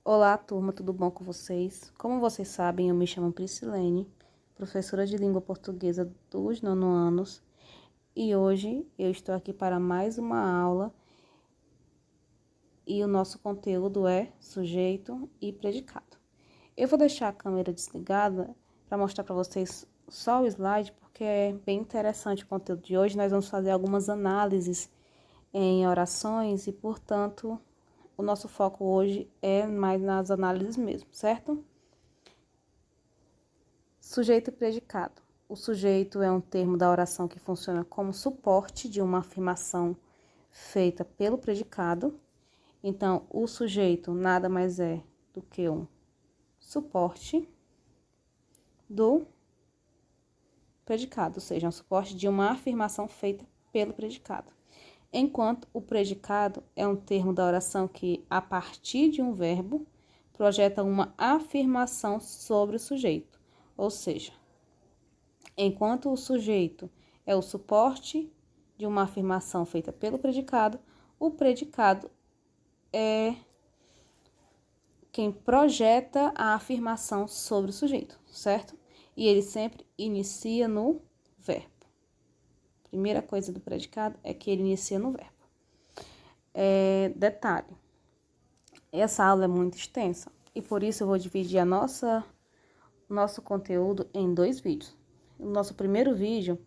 Olá, turma, tudo bom com vocês? Como vocês sabem, eu me chamo Priscilene, professora de língua portuguesa dos nono anos, e hoje eu estou aqui para mais uma aula e o nosso conteúdo é sujeito e predicado. Eu vou deixar a câmera desligada para mostrar para vocês só o slide, porque é bem interessante o conteúdo de hoje. Nós vamos fazer algumas análises em orações e, portanto, o nosso foco hoje é mais nas análises mesmo, certo? Sujeito e predicado. O sujeito é um termo da oração que funciona como suporte de uma afirmação feita pelo predicado. Então, o sujeito nada mais é do que um suporte do predicado, ou seja, um suporte de uma afirmação feita pelo predicado. Enquanto o predicado é um termo da oração que, a partir de um verbo, projeta uma afirmação sobre o sujeito, ou seja, enquanto o sujeito é o suporte de uma afirmação feita pelo predicado, o predicado é quem projeta a afirmação sobre o sujeito, certo? E ele sempre inicia no verbo. Primeira coisa do predicado é que ele inicia no verbo. Detalhe, essa aula é muito extensa e por isso eu vou dividir nosso conteúdo em dois vídeos. O nosso primeiro vídeo,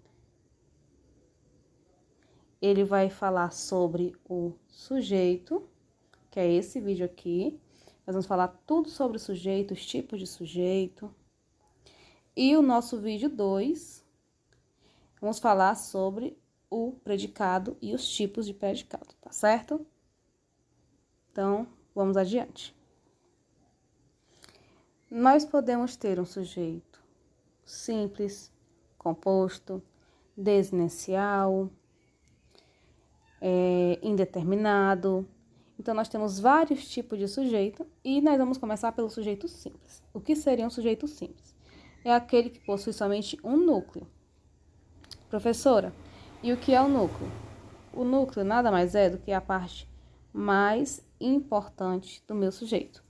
ele vai falar sobre o sujeito, que é esse vídeo aqui. Nós vamos falar tudo sobre o sujeito, os tipos de sujeito. E o nosso vídeo 2, vamos falar sobre o predicado e os tipos de predicado, tá certo? Então, vamos adiante. Nós podemos ter um sujeito simples, composto, desinicial, indeterminado. Então, nós temos vários tipos de sujeito e nós vamos começar pelo sujeito simples. O que seria um sujeito simples? É aquele que possui somente um núcleo. Professora, e o que é o núcleo? O núcleo nada mais é do que a parte mais importante do meu sujeito.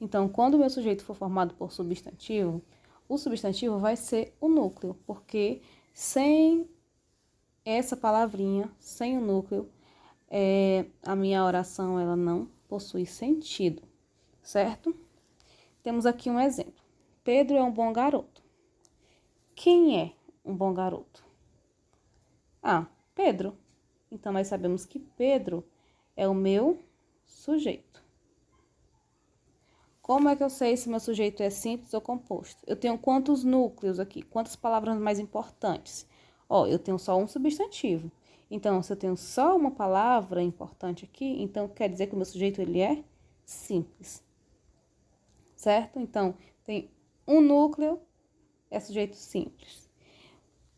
Então, quando o meu sujeito for formado por substantivo, o substantivo vai ser o núcleo, porque sem essa palavrinha, sem o núcleo, a minha oração ela não possui sentido, certo? Temos aqui um exemplo. Pedro é um bom garoto. Quem é um bom garoto? Pedro. Então, nós sabemos que Pedro é o meu sujeito. Como é que eu sei se meu sujeito é simples ou composto? Eu tenho quantos núcleos aqui? Quantas palavras mais importantes? Eu tenho só um substantivo. Então, se eu tenho só uma palavra importante aqui, então quer dizer que o meu sujeito ele é simples. Certo? Então, tem um núcleo, é sujeito simples.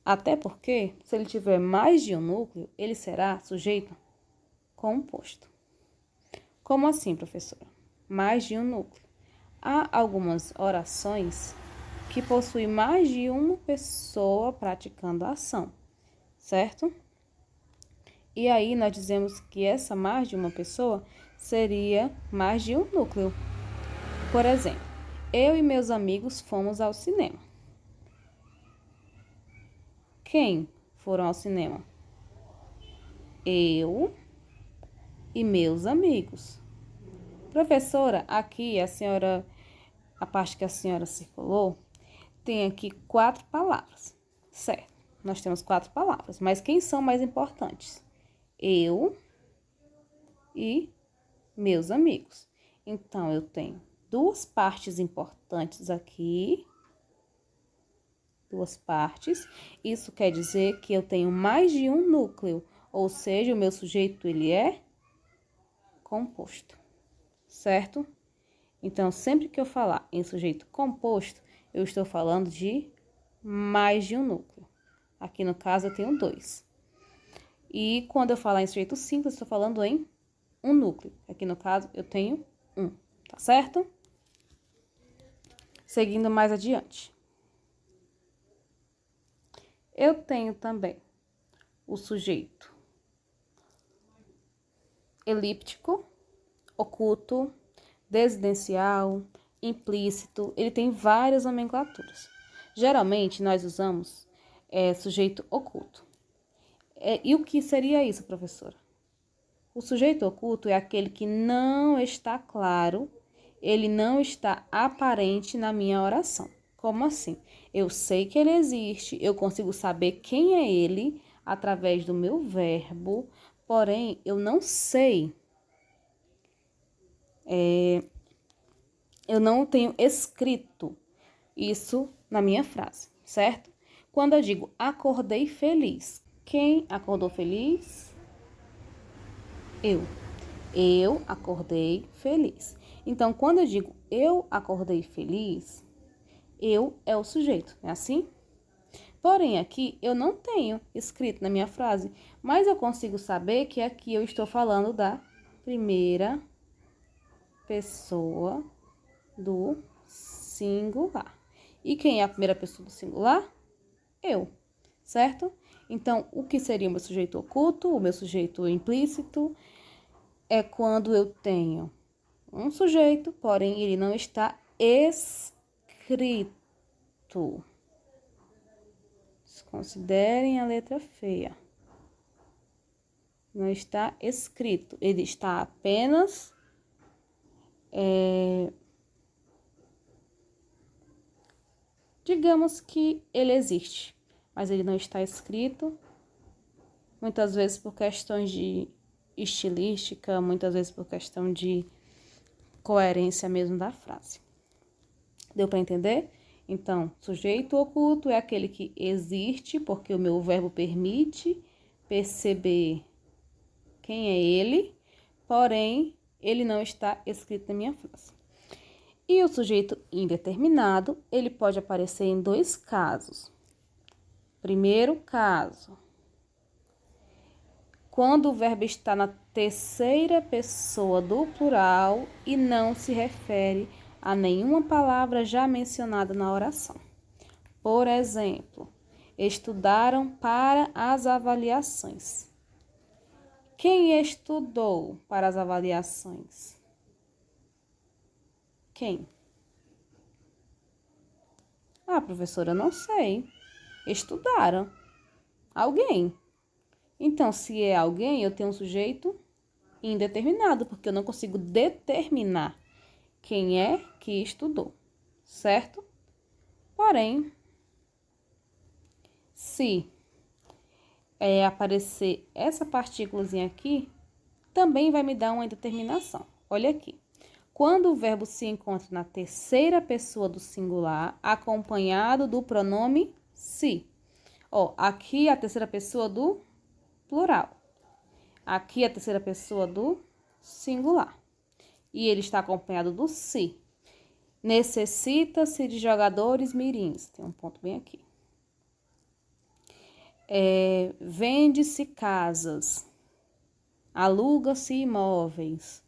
Até porque, se ele tiver mais de um núcleo, ele será sujeito composto. Como assim, professora? Mais de um núcleo. Há algumas orações que possuem mais de uma pessoa praticando a ação, certo? E aí nós dizemos que essa mais de uma pessoa seria mais de um núcleo. Por exemplo, eu e meus amigos fomos ao cinema. Quem foram ao cinema? Eu e meus amigos. Professora, aqui a parte que a senhora circulou, tem aqui 4 palavras, certo? Nós temos 4 palavras, mas quem são mais importantes? Eu e meus amigos. Então, eu tenho 2 partes importantes aqui, 2 partes. Isso quer dizer que eu tenho mais de um núcleo, ou seja, o meu sujeito ele é composto, certo? Então, sempre que eu falar em sujeito composto, eu estou falando de mais de um núcleo. Aqui no caso eu tenho 2. E quando eu falar em sujeito simples, estou falando em um núcleo. Aqui no caso eu tenho 1, tá certo? Seguindo mais adiante. Eu tenho também o sujeito elíptico, oculto, desidencial, implícito, ele tem várias nomenclaturas. Geralmente, nós usamos sujeito oculto. E o que seria isso, professora? O sujeito oculto é aquele que não está claro, ele não está aparente na minha oração. Como assim? Eu sei que ele existe, eu consigo saber quem é ele através do meu verbo, porém, eu não sei, eu não tenho escrito isso na minha frase, certo? Quando eu digo acordei feliz, quem acordou feliz? Eu. Eu acordei feliz. Então, quando eu digo eu acordei feliz, eu é o sujeito, é assim? Porém, aqui eu não tenho escrito na minha frase, mas eu consigo saber que aqui eu estou falando da primeira pessoa do singular. E quem é a primeira pessoa do singular? Eu, certo? Então, o que seria o meu sujeito oculto, o meu sujeito implícito, é quando eu tenho um sujeito, porém ele não está escrito. Considerem a letra feia. Não está escrito, ele está apenas digamos que ele existe, mas ele não está escrito, muitas vezes por questões de estilística, muitas vezes por questão de coerência mesmo da frase. Deu para entender? Então, sujeito oculto é aquele que existe, porque o meu verbo permite perceber quem é ele, porém, ele não está escrito na minha frase. E o sujeito indeterminado, ele pode aparecer em dois casos. Primeiro caso, quando o verbo está na terceira pessoa do plural e não se refere a nenhuma palavra já mencionada na oração. Por exemplo, estudaram para as avaliações. Quem estudou para as avaliações? Quem? Ah, professora, não sei. Estudaram. Alguém. Então, se é alguém, eu tenho um sujeito indeterminado, porque eu não consigo determinar quem é que estudou, certo? Porém, se aparecer essa partículazinha aqui, também vai me dar uma indeterminação. Olha aqui. Quando o verbo se encontra na terceira pessoa do singular, acompanhado do pronome se. Ó, aqui a terceira pessoa do plural. Aqui a terceira pessoa do singular. E ele está acompanhado do se. Necessita-se de jogadores mirins. Tem um ponto bem aqui. Vende-se casas. Aluga-se imóveis.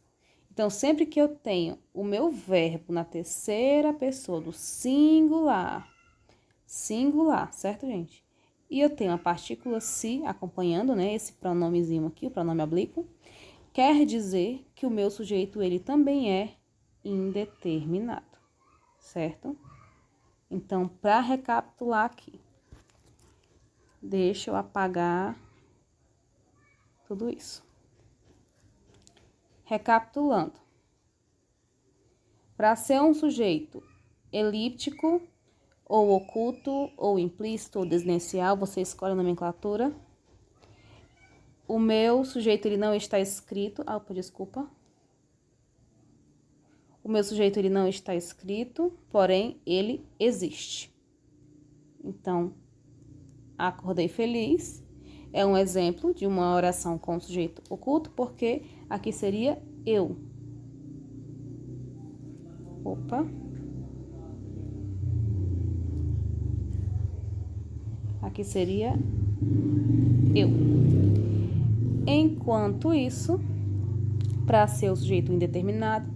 Então, sempre que eu tenho o meu verbo na terceira pessoa do singular, certo, gente? E eu tenho a partícula se acompanhando, né, esse pronomezinho aqui, o pronome oblíquo, quer dizer que o meu sujeito, ele também é indeterminado, certo? Então, para recapitular aqui, deixa eu apagar tudo isso. Recapitulando, para ser um sujeito elíptico, ou oculto, ou implícito, ou desidencial, você escolhe a nomenclatura. O meu sujeito, ele não está escrito. Desculpa. O meu sujeito, ele não está escrito, porém, ele existe. Então, acordei feliz é um exemplo de uma oração com sujeito oculto, porque aqui seria eu. Aqui seria eu. Enquanto isso, para ser o sujeito indeterminado,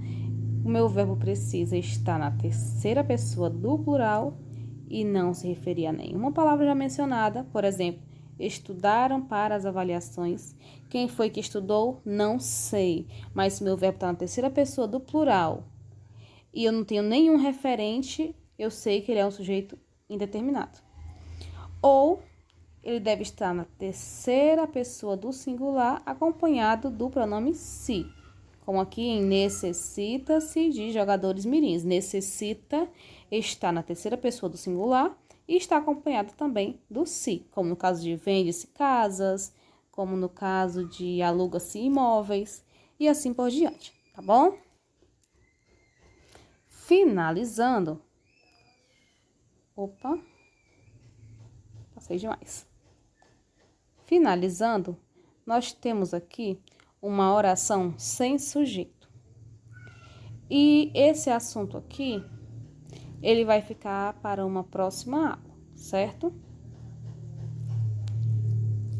o meu verbo precisa estar na terceira pessoa do plural e não se referir a nenhuma palavra já mencionada. Por exemplo, estudaram para as avaliações. Quem foi que estudou? Não sei. Mas se meu verbo está na terceira pessoa do plural e eu não tenho nenhum referente, eu sei que ele é um sujeito indeterminado. Ou ele deve estar na terceira pessoa do singular, acompanhado do pronome se. Como aqui em necessita-se de jogadores mirins. Necessita está na terceira pessoa do singular e está acompanhado também do se. Como no caso de vende-se casas, como no caso de aluga-se imóveis e assim por diante, tá bom? Finalizando. Opa, passei demais. Finalizando, nós temos aqui uma oração sem sujeito. E esse assunto aqui, ele vai ficar para uma próxima aula, certo?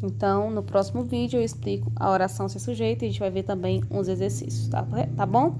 Então, no próximo vídeo eu explico a oração sem sujeito e a gente vai ver também uns exercícios, tá bom?